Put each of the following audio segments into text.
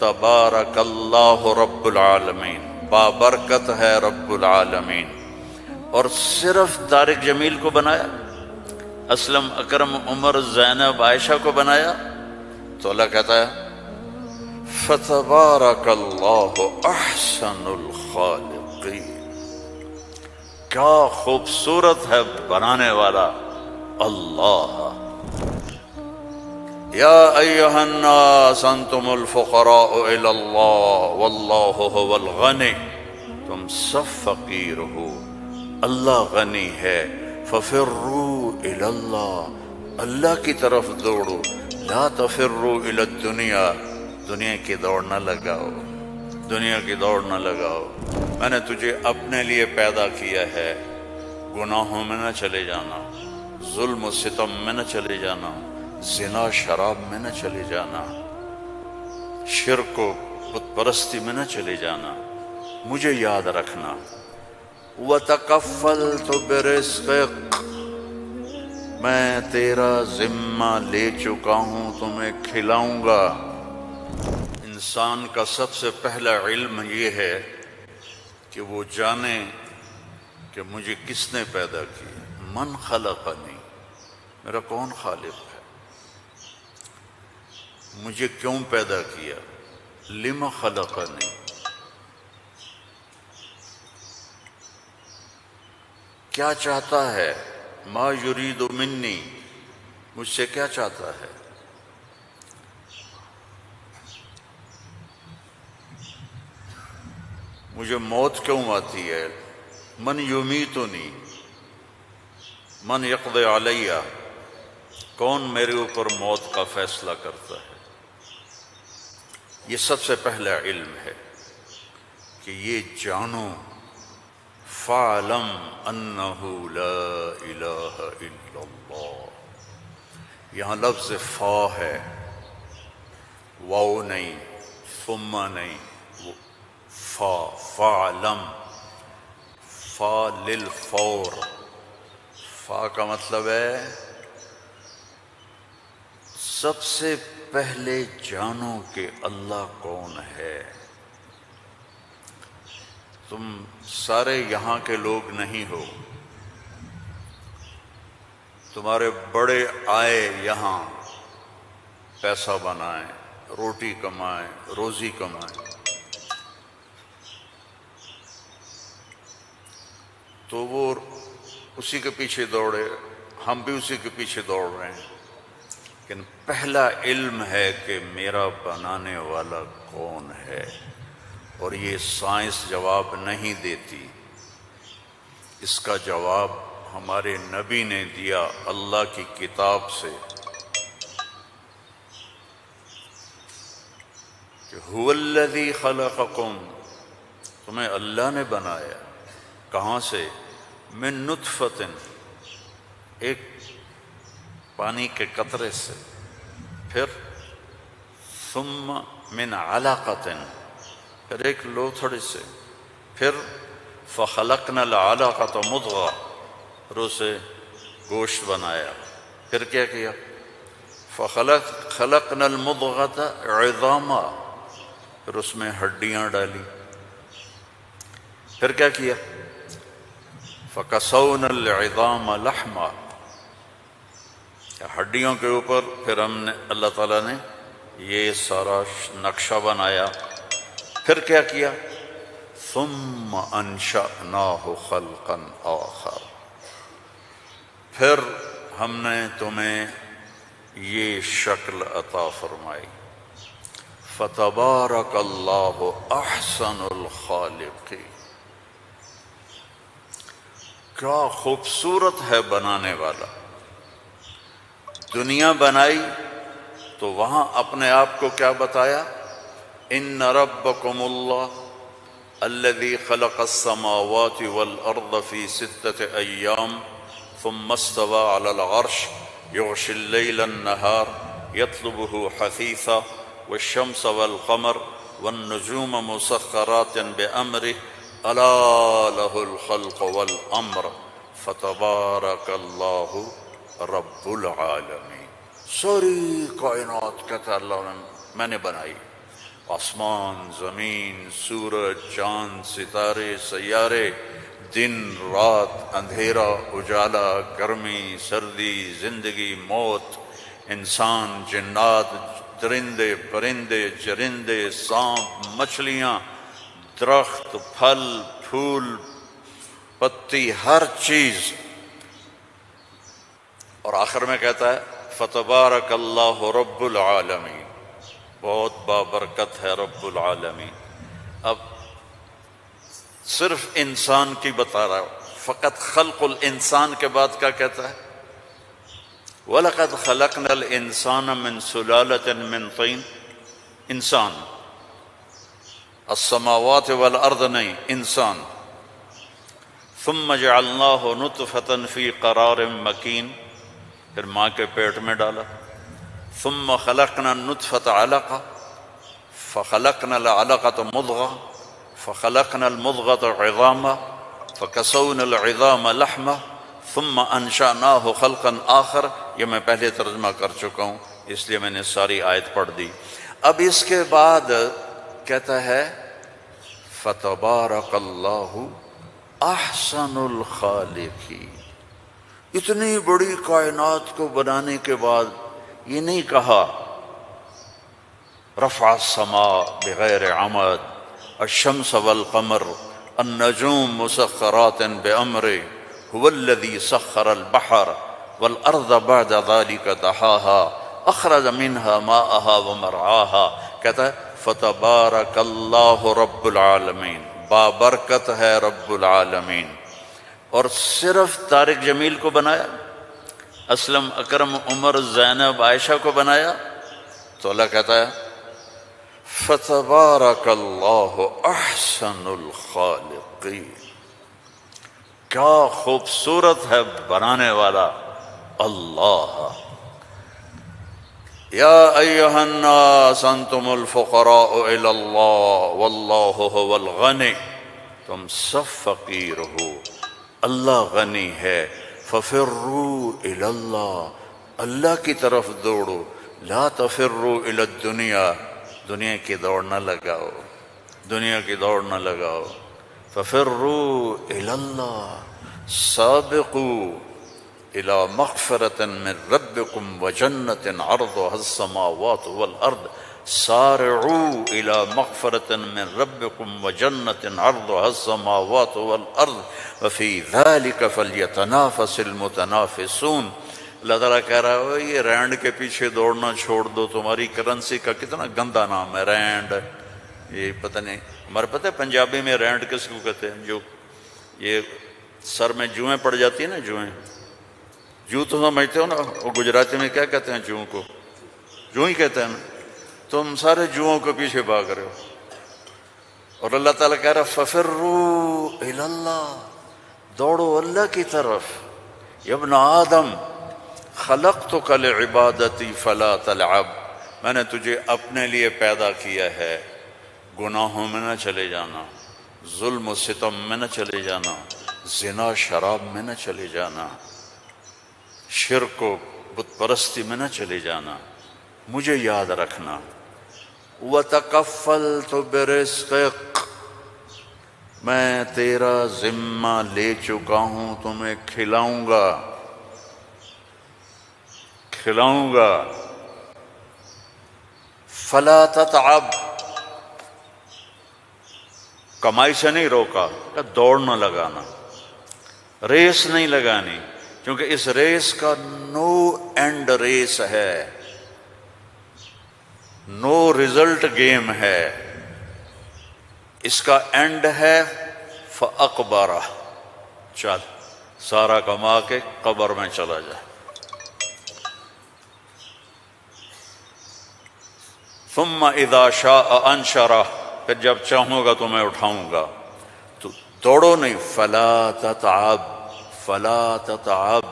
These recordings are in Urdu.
فتبارک اللہ رب العالمین، بابرکت ہے رب العالمین۔ اور صرف طارق جمیل کو بنایا، اسلم، اکرم، عمر، زینب، عائشہ کو بنایا؟ تو اللہ کہتا ہے فتبارک اللہ احسن الخالقین، کیا خوبصورت ہے بنانے والا اللہ۔ یا ایہا الناس انتم الفقراء الی اللہ واللہ هو الغنی، تم سب فقیر ہو، اللہ غنی ہے۔ ففروا الی اللہ، اللہ کی طرف دوڑو، لا تفروا الی الدنیا، دنیا کی دوڑ نہ لگاؤ، دنیا کی دوڑ نہ لگاؤ۔ میں نے تجھے اپنے لیے پیدا کیا ہے، گناہوں میں نہ چلے جانا، ظلم و ستم میں نہ چلے جانا، زنا شراب میں نہ چلے جانا، شرک و بت پرستی میں نہ چلے جانا، مجھے یاد رکھنا۔ وَتَكَفَّلْتُ بِرِزْقِكَ، میں تیرا ذمہ لے چکا ہوں، تمہیں کھلاؤں گا۔ انسان کا سب سے پہلا علم یہ ہے کہ وہ جانے کہ مجھے کس نے پیدا کی، من خلقنی، میرا کون خالق ہے، مجھے کیوں پیدا کیا، لم خلقنی، کیا چاہتا ہے، ما یرید منی، مجھ سے کیا چاہتا ہے۔ مجھے موت کیوں آتی ہے، من یمیتنی، من یقضی علیہ، کون میرے اوپر موت کا فیصلہ کرتا ہے۔ یہ سب سے پہلا علم ہے کہ یہ جانو، فَاعْلَمْ أَنَّهُ لَا إِلَٰهَ إِلَّا اللَّهُ، یہاں لفظ فا ہے، واو نہیں، ثم نہیں، فا، فَاعْلَمْ، فا للفور، فا کا مطلب ہے سب سے پہلے جانو کہ اللہ کون ہے۔ تم سارے یہاں کے لوگ نہیں ہو، تمہارے بڑے آئے یہاں پیسہ بنائیں، روٹی کمائیں، روزی کمائیں، تو وہ اسی کے پیچھے دوڑے، ہم بھی اسی کے پیچھے دوڑ رہے ہیں، لیکن پہلا علم ہے کہ میرا بنانے والا کون ہے۔ اور یہ سائنس جواب نہیں دیتی، اس کا جواب ہمارے نبی نے دیا اللہ کی کتاب سے، کہ هو الذی خلقکم، تمہیں اللہ نے بنایا، کہاں سے، من نطفۃ، ایک پانی کے قطرے سے، پھر ثم من علقۃ، پھر ایک لوتھڑی سے، پھر فخلقنا العلقۃ مضغہ، پھر اسے گوشت بنایا، پھر کیا کیا، خلقنا المضغۃ عظاما، پھر اس میں ہڈیاں ڈالی، پھر کیا کیا، فکسونا العظام لحما، ہڈیوں کے اوپر پھر ہم نے، اللہ تعالیٰ نے یہ سارا نقشہ بنایا، پھر کیا کیا، ثم انشأناہ خلقا آخر، پھر ہم نے تمہیں یہ شکل عطا فرمائی۔ فتبارک اللہ احسن الخالقین، کیا خوبصورت ہے بنانے والا۔ دنیا بنائی تو وہاں اپنے آپ کو کیا بتایا، ان ربکم اللہ الذی خلق السماوات والارض فی 6 ایام ثم استوى على العرش یغشی اللیل النہار یطلبہ حثیثا والشمس والقمر والنجوم مسخرات بأمرہ الا لہ الخلق والامر فتبارک اللہ رب العالمین۔ ساری کائنات کہتا اللہ میں نے بنائی، آسمان، زمین، سورج، چاند، ستارے، سیارے، دن رات، اندھیرا اجالا، گرمی سردی، زندگی موت، انسان جنات، درندے پرندے چرندے، سانپ مچھلیاں، درخت پھل پھول پتی، ہر چیز. اور آخر میں کہتا ہے فتبارک اللہ رب العالمین، بہت بابرکت ہے رب العالمین. اب صرف انسان کی بتا رہا ہوں، فقط خلق الانسان کے بعد کیا کہتا ہے؟ وَلَقَدْ خَلَقْنَا الْإِنسَانَ مِنْ سُلَالَةٍ مِنْ طِينٍ. انسان، السماوات والارض نہیں، انسان. ثم جعلناه نطفة في قرار مكين، پھر ماں کے پیٹ میں ڈالا. ثم خلقنا النطفة علقة فخلقنا العلقة مضغة فخلقنا المضغة عظاما فكسونا العظام لحما ثم انشأناه خلقا آخر. یہ میں پہلے ترجمہ کر چکا ہوں اس لیے میں نے ساری آیت پڑھ دی. اب اس کے بعد کہتا ہے فتبارک اللہ احسن الخالقین. اتنی بڑی کائنات کو بنانے کے بعد یہ نہیں کہا رفع السماء بغیر عمد الشمس والقمر النجوم مسخرات بأمره هو الذي سخر البحر والأرض بعد ذلك دحاها أخرج منها ماءها ومرعاها. کہتا ہے فتبارک اللہ رب العالمین، بابرکت ہے رب العالمین. اور صرف طارق جمیل کو بنایا، اسلم اکرم عمر زینب عائشہ کو بنایا؟ تو اللہ کہتا ہے فتبارک اللہ احسن الخالقین. کیا خوبصورت ہے بنانے والا اللہ. یا ایہا الناس انتم الفقراء الی اللہ واللہ هو الغنی. تم سب فقیر ہو، اللہ غنی ہے. ففروا الی اللہ، اللہ کی طرف دوڑو. لا تفروا الی الدنیا، دنیا کی دوڑ نہ لگاؤ، دنیا کی دوڑ نہ لگاؤ. ففروا الی اللہ، سابقوا الى مغفرة من ربكم وجنة عرضها السماوات والارض. سارعوا الى مغفرة من ربكم وجنة عرضها السماوات والارض وفي ذلك فليتنافس المتنافسون. اللہ تعالیٰ کہہ رہا ہے یہ رینڈ کے پیچھے دوڑنا چھوڑ دو. تمہاری کرنسی کا کتنا گندا نام ہے رینڈ. یہ پتہ نہیں، ہمارے پتہ ہے پنجابی میں رینڈ کس کو کہتے ہیں؟ جو یہ سر میں جوئیں پڑ جاتی ہیں نا، جوئیں، جو تو سمجھتے ہو نا، وہ گجراتی میں کیا کہتے ہیں جوؤں کو؟ جو ہی کہتے ہیں نا. تم سارے جوؤں کے پیچھے بھاگ رہے ہو. اور اللہ تعالیٰ کہہ رہا ففروا الی اللہ، دوڑو اللہ کی طرف. یا ابن آدم خلقتک لعبادتی فلا تلعب، میں نے تجھے اپنے لیے پیدا کیا ہے، گناہوں میں نہ چلے جانا، ظلم و ستم میں نہ چلے جانا، زنا شراب میں نہ چلے جانا، شرک و بت پرستی میں نہ چلے جانا، مجھے یاد رکھنا. وَتَكَفَّلْتُ بِرِزْقِكَ، میں تیرا ذمہ لے چکا ہوں، تمہیں کھلاؤں گا کھلاؤں گا. فَلَا تَتْعَبْ، کمائی سے نہیں روکا، کہ دوڑ نہ لگانا، ریس نہیں لگانی، کیونکہ اس ریس کا نو اینڈ ریس ہے، نو ریزلٹ گیم ہے. اس کا اینڈ ہے فَأَقْبَرَهُ، چل سارا کما کے قبر میں چلا جائے. ثم اذا شاء انشرہ، پھر جب چاہوں گا تو میں اٹھاؤں گا. تو دوڑو نہیں، فلا تتعب، فلا تتعب،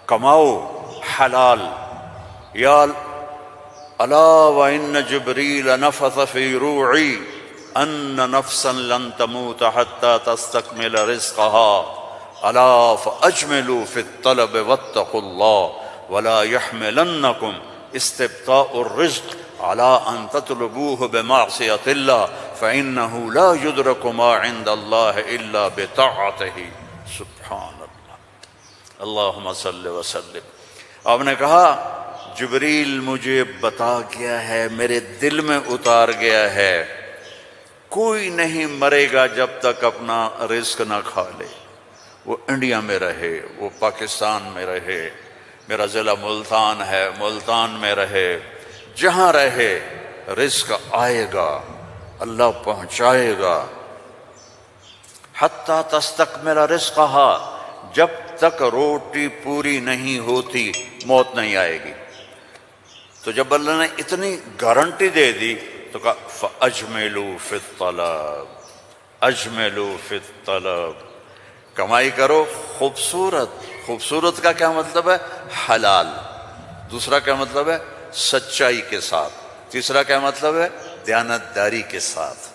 کماؤ حلال. یا الا وان جبریل نفث فی روعی ان نفسا لن تموت حتى تستكمل رزقها الا فاجملوا في الطلب واتقوا الله ولا يحملنكم استبطاء الرزق علی ان تطلبوه بمعصیۃ اللہ فإنہ لا یدرک ما عند اللہ الا بطاعتہ۔ سبحان اللہ، اللہم صلی وسلم۔ آپ نے کہا جبریل مجھے بتا گیا ہے، میرے دل میں اتار گیا ہے، کوئی نہیں مرے گا جب تک اپنا رزق نہ کھا لے، وہ انڈیا میں رہے، وہ پاکستان میں رہے، میرا ضلع ملتان ہے، ملتان میں رہے، جہاں رہے رزق آئے گا، اللہ پہنچائے گا۔ حتیٰ تستکمل رزقہا، جب تک روٹی پوری نہیں ہوتی موت نہیں آئے گی۔ تو جب اللہ نے اتنی گارنٹی دے دی تو کہا فَأَجْمِلُوا فِي الطَّلَبِ، اجملوا فی الطلب، کمائی کرو خوبصورت۔ خوبصورت کا کیا مطلب ہے؟ حلال۔ دوسرا کیا مطلب ہے؟ سچائی کے ساتھ۔ تیسرا کیا مطلب ہے؟ دیانتداری کے ساتھ۔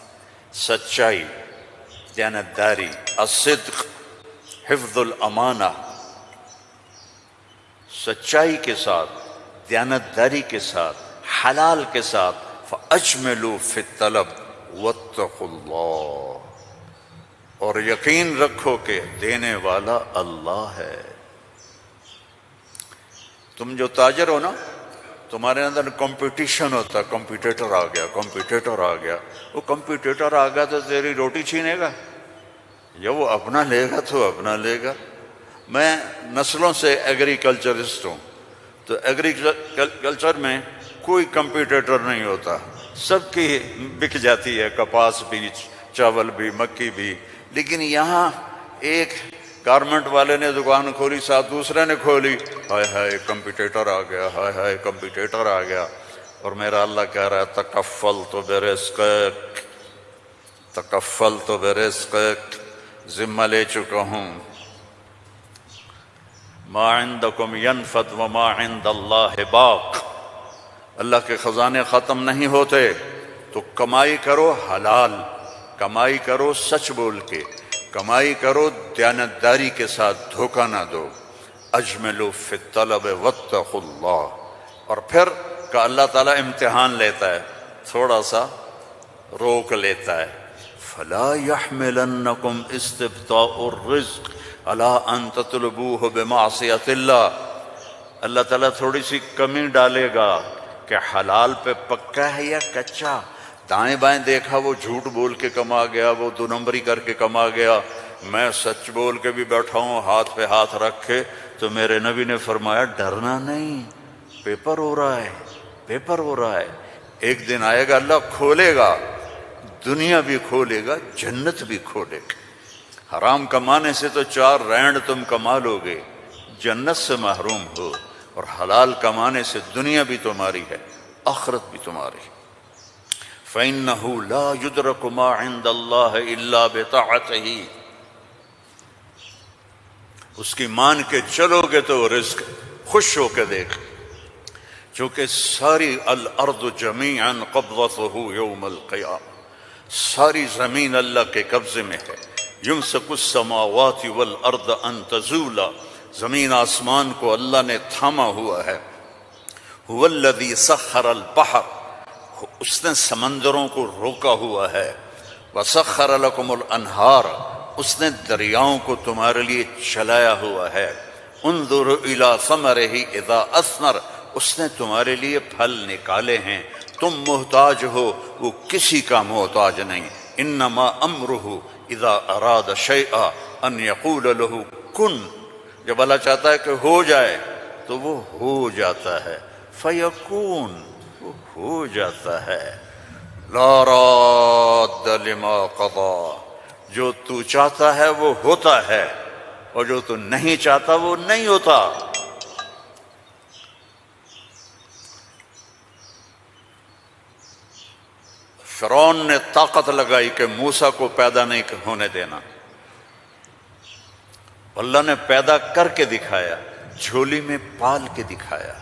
سچائی، دیانتداری، الصدق، حفظ الامانہ، سچائی کے ساتھ، دیانتداری کے ساتھ، حلال کے ساتھ۔ فَأَجْمِلُوا فِي الطَّلَبِ وَاتَّقُوا اللَّهَ، اور یقین رکھو کہ دینے والا اللہ ہے۔ تم جو تاجر ہو نا، تمہارے اندر کمپٹیشن ہوتا ہے، کمپیٹیٹر آ گیا، کمپیٹیٹر آ گیا، وہ کمپیٹیٹر آ گیا تو تیری روٹی چھینے گا، یا وہ اپنا لے گا تو اپنا لے گا۔ میں نسلوں سے ایگریکلچرسٹ ہوں، تو ایگریکلچر میں کوئی کمپیٹیٹر نہیں ہوتا، سب کی بک جاتی ہے، کپاس بھی، چاول بھی، مکی بھی۔ لیکن یہاں ایک گارمنٹ والے نے دکان کھولی، ساتھ دوسرے نے کھولی، ہائے ہائے کمپیٹیٹر آ گیا، ہائے ہائے کمپیٹیٹر آ گیا۔ اور میرا اللہ کہہ رہا ہے تکفلت برزقک، تکفلت برزقک، ذمہ لے چکا ہوں۔ ما عندکم ینفد وما عند اللہ باق، اللہ کے خزانے ختم نہیں ہوتے، تو کمائی کرو حلال، کمائی کرو سچ بول کے، کمائی کرو دیانتداری کے ساتھ، دھوکہ نہ دو۔ اجملوا فی الطلب واتقوا اللہ۔ اور پھر کہ اللہ تعالیٰ امتحان لیتا ہے، تھوڑا سا روک لیتا ہے۔ فلا يحملنکم استبطاء الرزق علی ان تطلبوه بمعصیۃ اللہ، اللہ تعالیٰ تھوڑی سی کمی ڈالے گا کہ حلال پہ پکا ہے یا کچا۔ دائیں بائیں دیکھا وہ جھوٹ بول کے کما گیا، وہ دو نمبری کر کے کما گیا، میں سچ بول کے بھی بیٹھا ہوں ہاتھ پہ ہاتھ رکھ کے۔ تو میرے نبی نے فرمایا ڈرنا نہیں، پیپر ہو رہا ہے، پیپر ہو رہا ہے، ایک دن آئے گا اللہ کھولے گا، دنیا بھی کھولے گا، جنت بھی کھولے گا۔ حرام کمانے سے تو 4 رینڈ تم کما لو گے، جنت سے محروم ہو، اور حلال کمانے سے دنیا بھی تمہاری ہے، آخرت بھی تمہاری ہے۔ فَإِنَّهُ لَا يُدْرَكُ مَا عِندَ اللَّهِ إِلَّا بِطَاعَتِهِ، اس کی مان کے چلو گے تو رزق خوش ہو کے دیکھ، چونکہ ساری الارض جمیعا قبضته یوم القیامہ، ساری زمین اللہ کے قبضے میں ہے۔ یمسک السماوات والارض ان تزولا، زمین آسمان کو اللہ نے تھاما ہوا ہے۔ هو الذی سخر البحر، اس نے سمندروں کو روکا ہوا ہے۔ وسخر لکم الانہار، اس نے دریاؤں کو تمہارے لیے چلایا ہوا ہے۔ انظر الی ثمرہ اذا اثمر، اس نے تمہارے لیے پھل نکالے ہیں، تم محتاج ہو، وہ کسی کا محتاج نہیں۔ انما امرہ اذا اراد شیئا ان یقول له کن، جب اللہ چاہتا ہے کہ ہو جائے تو وہ ہو جاتا ہے، فیکون، وہ ہو جاتا ہے۔ لا راد لما قضا، جو تو چاہتا ہے وہ ہوتا ہے، اور جو تو نہیں چاہتا وہ نہیں ہوتا۔ فرعون نے طاقت لگائی کہ موسیٰ کو پیدا نہیں ہونے دینا، اللہ نے پیدا کر کے دکھایا، جھولی میں پال کے دکھایا۔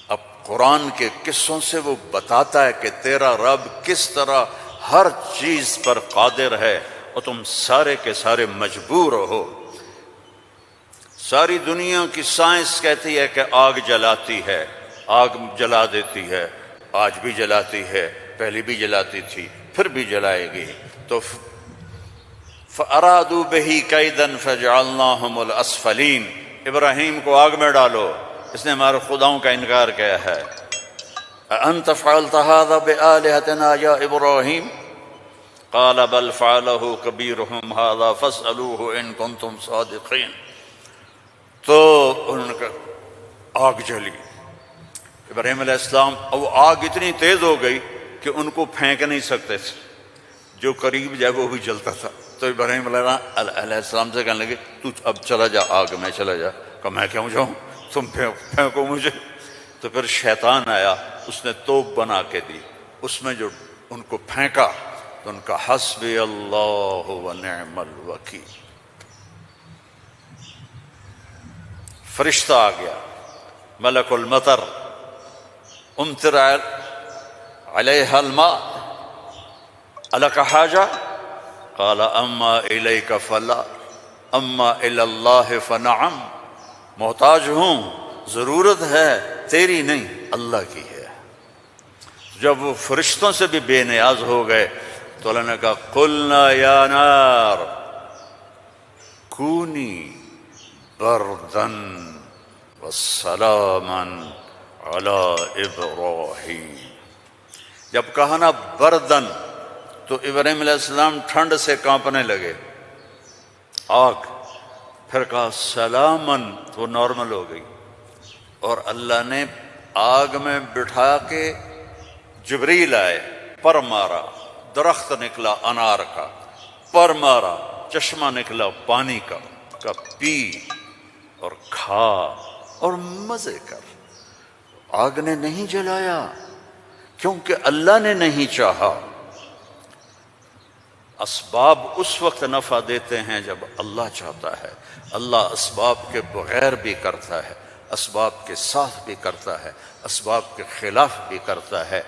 اب قرآن کے قصوں سے وہ بتاتا ہے کہ تیرا رب کس طرح ہر چیز پر قادر ہے، اور تم سارے کے سارے مجبور ہو۔ ساری دنیا کی سائنس کہتی ہے کہ آگ جلاتی ہے، آگ جلا دیتی ہے، آج بھی جلاتی ہے، پہلے بھی جلاتی تھی، پھر بھی جلائے گی۔ تو فَأَرَادُوا بِهِ كَيْدًا فَجَعَلْنَاهُمُ الْأَسْفَلِينَ، ابراہیم کو آگ میں ڈالو، اس نے ہمارے خداؤں کا انکار کیا ہے۔ أَأَنْتَ فَعَلْتَ هَذَا بِآلِهَتِنَا يَا إِبْرَاهِيمُ قَالَ بَلْ فَعَلَهُ كَبِيرُهُمْ هَذَا فَاسْأَلُوهُ إِن كُنتُمْ صَادِقِينَ۔ تو ان کا آگ جلی، ابراہیم علیہ السلام، اور آگ اتنی تیز ہو گئی کہ ان کو پھینک نہیں سکتے تھے، جو قریب جائے وہ بھی جلتا تھا۔ تو ابراہیم علیہ السلام سے کہنے لگے تو اب چلا جا آگ میں، چلا جا۔ کہ میں کیوں جاؤں، تم پھینکو مجھے۔ تو پھر شیطان آیا، اس نے توپ بنا کے دی، اس میں جو ان کو پھینکا تو ان کا حسبی اللہ ونعم الوکیل، فرشتہ آ گیا، ملک المطر، امطر علیہا الماء الک حاجہ قال اما الیک فلا اما الی اللہ فنعم، محتاج ہوں، ضرورت ہے تیری نہیں اللہ کی ہے۔ جب وہ فرشتوں سے بھی بے نیاز ہو گئے تو اللہ نے کہا قلنا یا نار کونی بردن وسلاما علی ابراہیم۔ جب کہا نا بردن تو ابراہیم علیہ السلام ٹھنڈ سے کانپنے لگے، آگ، پھر کہا سلامن تو نارمل ہو گئی، اور اللہ نے آگ میں بٹھا کے جبریل آئے، پر مارا، درخت نکلا انار کا، پر مارا، چشمہ نکلا پانی کا پی اور کھا اور مزے کر۔ آگ نے نہیں جلایا کیونکہ اللہ نے نہیں چاہا۔ اسباب اس وقت نفع دیتے ہیں جب اللہ چاہتا ہے، اللہ اسباب کے بغیر بھی کرتا ہے، اسباب کے ساتھ بھی کرتا ہے، اسباب کے خلاف بھی کرتا ہے۔